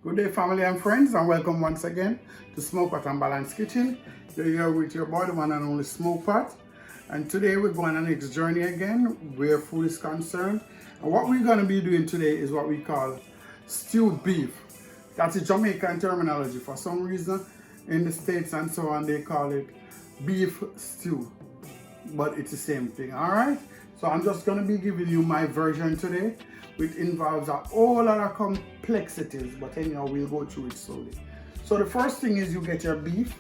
Good day, family and friends, and welcome once again to Smokepot and Balanced Kitchen. You're here with your boy, the one and only Smokepot. And today we're going on the next journey again where food is concerned. And what we're going to be doing today is what we call stewed beef. That's a Jamaican terminology. For some reason, in the States and so on, they call it beef stew. But it's the same thing, all right? So I'm just going to be giving you my version today, which involves a whole lot of complexities, but anyhow, we'll go through it slowly. So the first thing is you get your beef.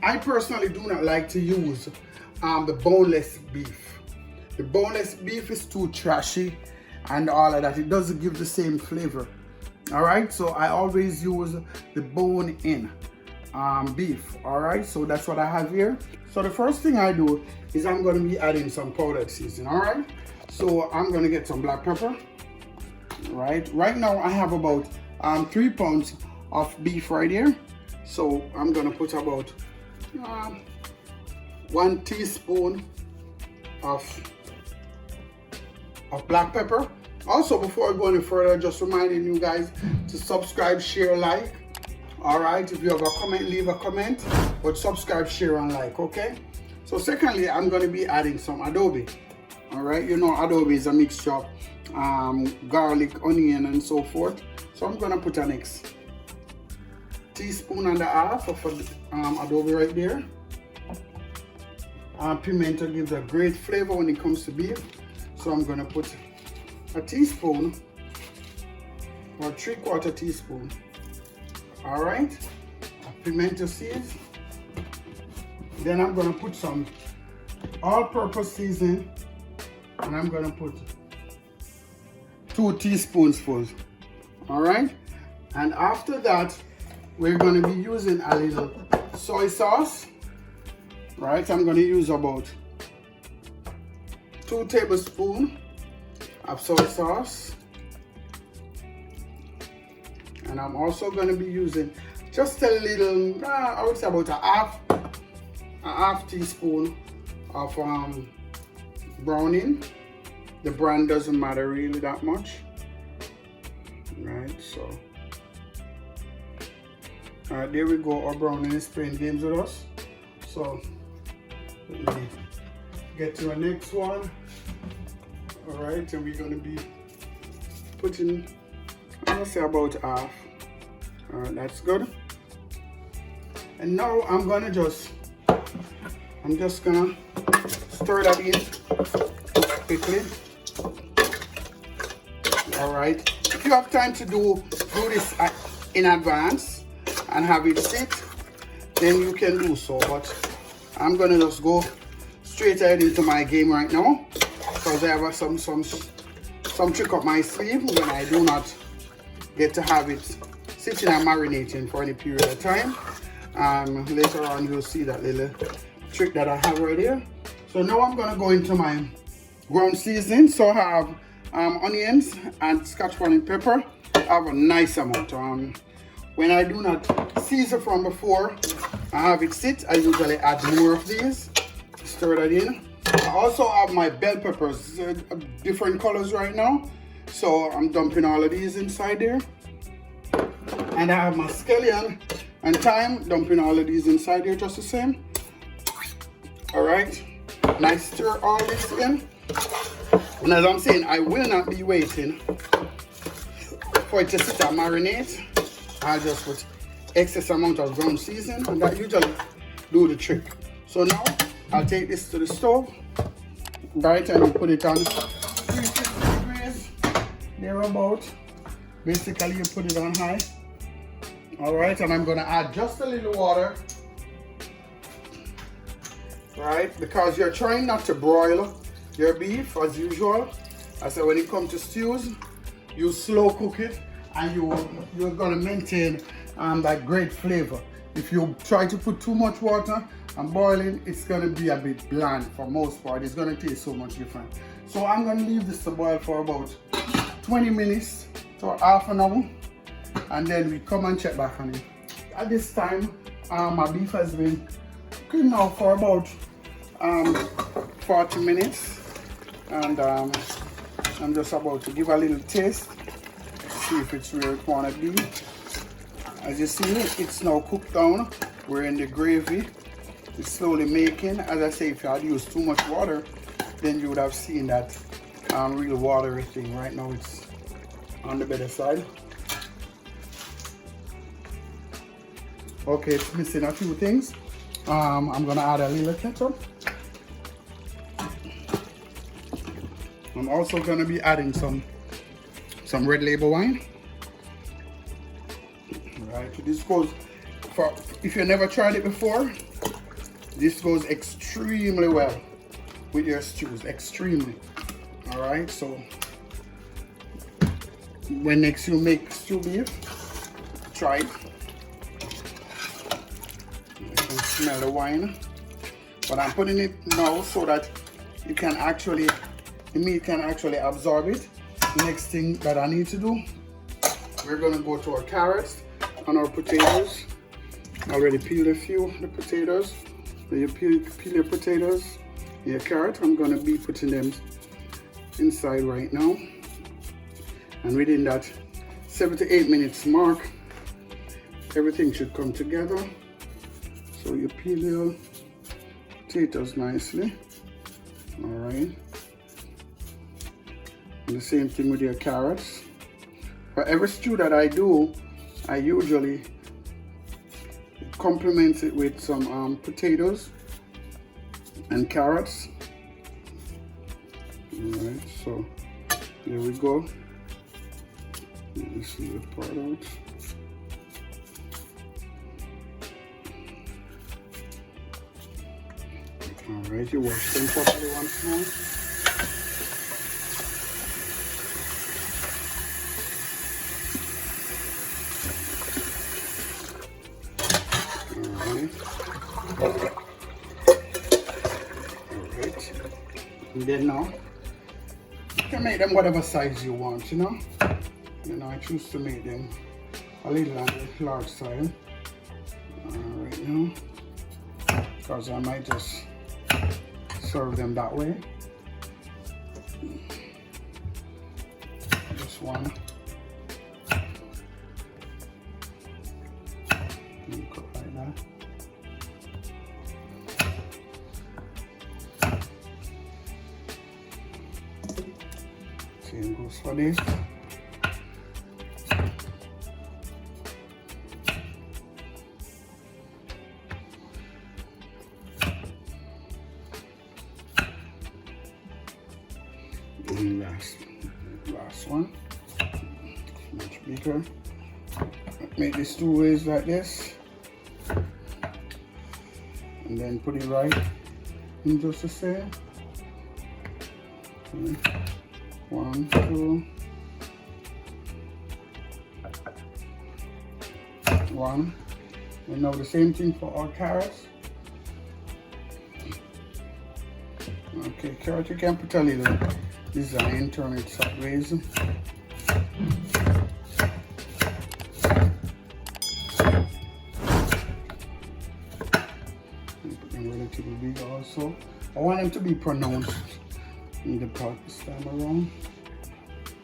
I personally do not like to use the boneless beef. The boneless beef is too trashy and all of that. It doesn't give the same flavor. All right, so I always use the bone-in beef. All right, so that's what I have here. So the first thing I do is I'm going to be adding some powdered seasoning. All right, so I'm going to get some black pepper. Right now I have about 3 pounds of beef right here, so I'm gonna put about 1 teaspoon of black pepper. Also, before I go any further, just reminding you guys to subscribe, share, like. All right, if you have a comment, leave a comment, but subscribe, share, and like. Okay, so secondly, I'm going to be adding some adobe. All right, you know adobe is a mixture of garlic, onion, and so forth. So I'm gonna put an next teaspoon and a half of adobe right there. Pimento gives a great flavor when it comes to beef, so I'm gonna put a teaspoon or 3/4 teaspoon. All right, pimento seeds. Then I'm gonna put some all-purpose seasoning, and I'm gonna put 2 teaspoonsfuls. All right, and after that we're going to be using a little soy sauce. Right, I'm going to use about 2 tablespoons of soy sauce, and I'm also going to be using just a little, I would say about a half teaspoon of browning. The brand doesn't matter really that much. Right, so all right, there we go. Our browning is playing games with us. So let me get to our next one. All right, and we're going to be putting, I'm gonna say about half. All right, that's good. And now I'm just gonna stir that in quickly. All right, if you have time to do this in advance and have it sit, then you can do so, but I'm gonna just go straight ahead into my game right now because I have some trick up my sleeve when I do not get to have it sitting and marinating for any period of time. Later on you'll see that little trick that I have right here. So now I'm gonna go into my ground seasoning. So I have onions and scotch bonnet pepper. I have a nice amount. When I do not season from before I have it sit, I usually add more of these. Stir that in. I also have my bell peppers, different colors right now, so I'm dumping all of these inside there. And I have my scallion and thyme, dumping all of these inside there just the same. All right, nice, stir all this in. And as I'm saying, I will not be waiting for it to sit and marinate. I'll just put excess amount of ground seasoning, and that usually do the trick. So now I'll take this to the stove, right, and put it on 350 degrees, thereabout. Basically, you put it on high. All right, and I'm gonna add just a little water, right, because you're trying not to broil your beef as usual. I said when it comes to stews, you slow cook it, and you're gonna maintain that great flavor. If you try to put too much water and boiling, it's gonna be a bit bland for most part. It's gonna taste so much different. So I'm gonna leave this to boil for about 20 minutes to half an hour, and then we come and check back on it. At this time, my beef has been cooking now for about 40 minutes, and I'm just about to give a little taste, see if it's where it wanna be. As you see, it's now cooked down. We're in the gravy. It's slowly making. As I say, if you had used too much water, then you would have seen that real watery thing. Right now it's on the better side. Okay, it's missing a few things. I'm gonna add a little ketchup. I'm also gonna be adding some red label wine. Right, this goes for, if you never tried it before, this goes extremely well with your stews, extremely. All right, so when next you make stew beef, try it. You can smell the wine, but I'm putting it now so that you can actually, the meat can actually absorb it. Next thing that I need to do, we're gonna go to our carrots and our potatoes. I already peeled a few of the potatoes. So you peel your potatoes, your carrot. I'm gonna be putting them inside right now. And within that 7 to 8 minutes mark, everything should come together. So you peel your potatoes nicely. All right. And the same thing with your carrots. For every stew that I do, I usually complement it with some potatoes and carrots. All right, so there we go. Let me see the part out. All right, you wash them properly once more. Alright, and then now you can make them whatever size you want, you know. I choose to make them a little on the large side right now, because I might just serve them that way. Just one. Cut like that. Same goes for this. And last one, much bigger. Make this 2 ways like this, and then put it right in just the same. Okay. 1, 2, 1. And now the same thing for our carrots. Okay, carrot, you can put a little design, turn it sideways. Put them relatively big also. I want them to be pronounced in the pot this time around.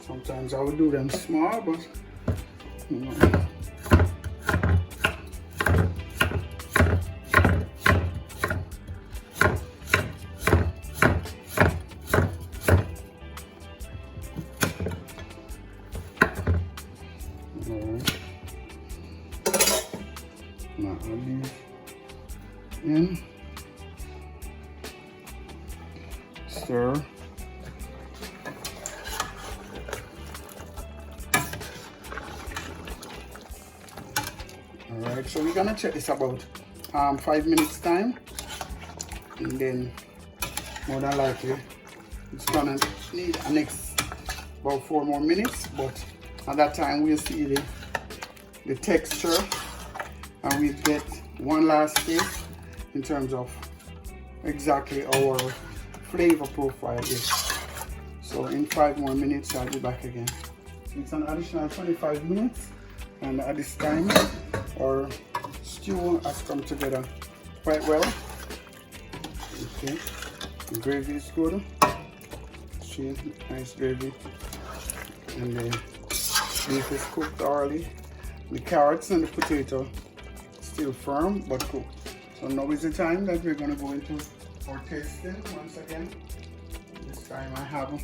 Sometimes I would do them small, but you know. Now I'll leave in, stir. Alright, so we're gonna check this about 5 minutes time, and then more than likely it's gonna need a next about 4 more minutes, but at that time we'll see the texture, and we get one last taste in terms of exactly our flavor profile is. So in 5 more minutes I'll be back again. It's an additional 25 minutes, and at this time our stew has come together quite well. Okay, the gravy is good. See, nice gravy, and the beef is cooked thoroughly. The carrots and the potato still firm but cooked. So now is the time that we're going to go into our tasting once again. This time I have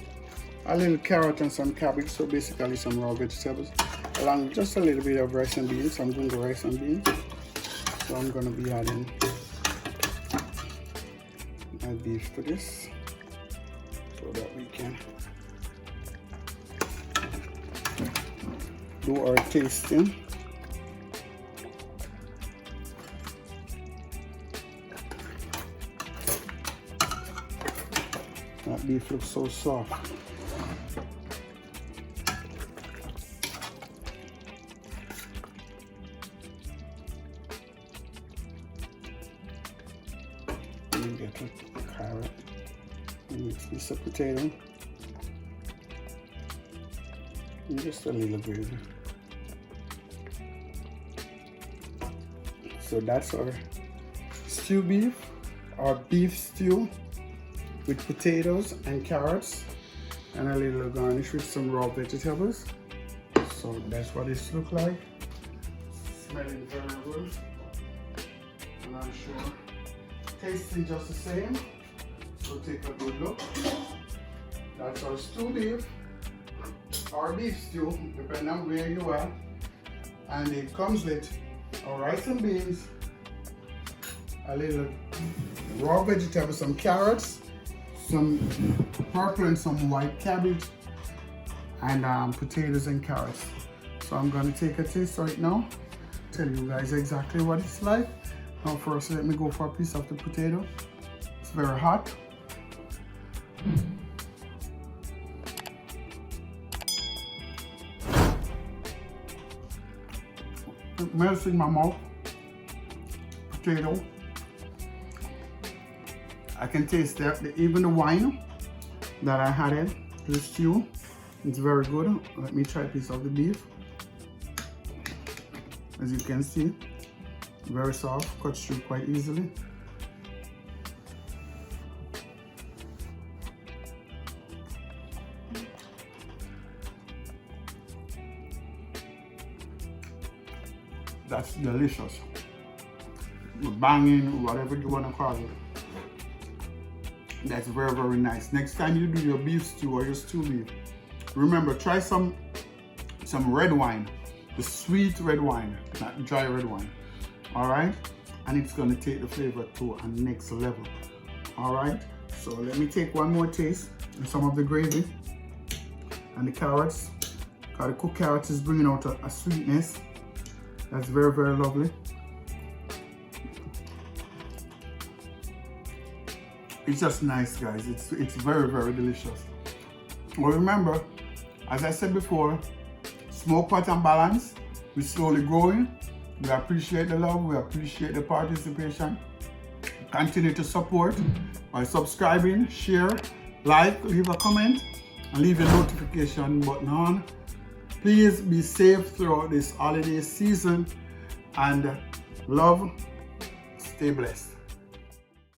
a little carrot and some cabbage, so basically some raw vegetables, along with just a little bit of rice and beans. I'm doing the rice and beans. So I'm going to be adding my beef to this so that we can do our tasting. That beef looks so soft. And get a carrot, and mix this with potato, and just a little gravy. So that's our stew beef, our beef stew with potatoes and carrots and a little garnish with some raw vegetables. So that's what this looks like. Smelling very good. And I'm sure tasting just the same. So take a good look. That's our stew beef, or beef stew, depending on where you are. And it comes with our rice and beans, a little raw vegetables, some carrots, some purple and some white cabbage, and potatoes and carrots. So I'm going to take a taste right now, tell you guys exactly what it's like. Now first let me go for a piece of the potato. It's very hot. It melts in my mouth. Potato. I can taste that, even the wine that I had in the stew. It's very good. Let me try a piece of the beef. As you can see, very soft, cuts through quite easily. That's delicious. Banging, whatever you want to call it. That's very, very nice. Next time you do your beef stew or your stew beef, remember, try some red wine, the sweet red wine, not dry red wine. All right, and it's going to take the flavor to a next level. All right, so let me take one more taste of some of the gravy and the carrots. Because the cooked carrots is bringing out a sweetness that's very, very lovely. It's just nice, guys. It's very, very delicious. Well, remember, as I said before, Smokepot and Balance, we're slowly growing. We appreciate the love, we appreciate the participation. Continue to support by subscribing, share, like, leave a comment, and leave your notification button on. Please be safe throughout this holiday season, and love, stay blessed.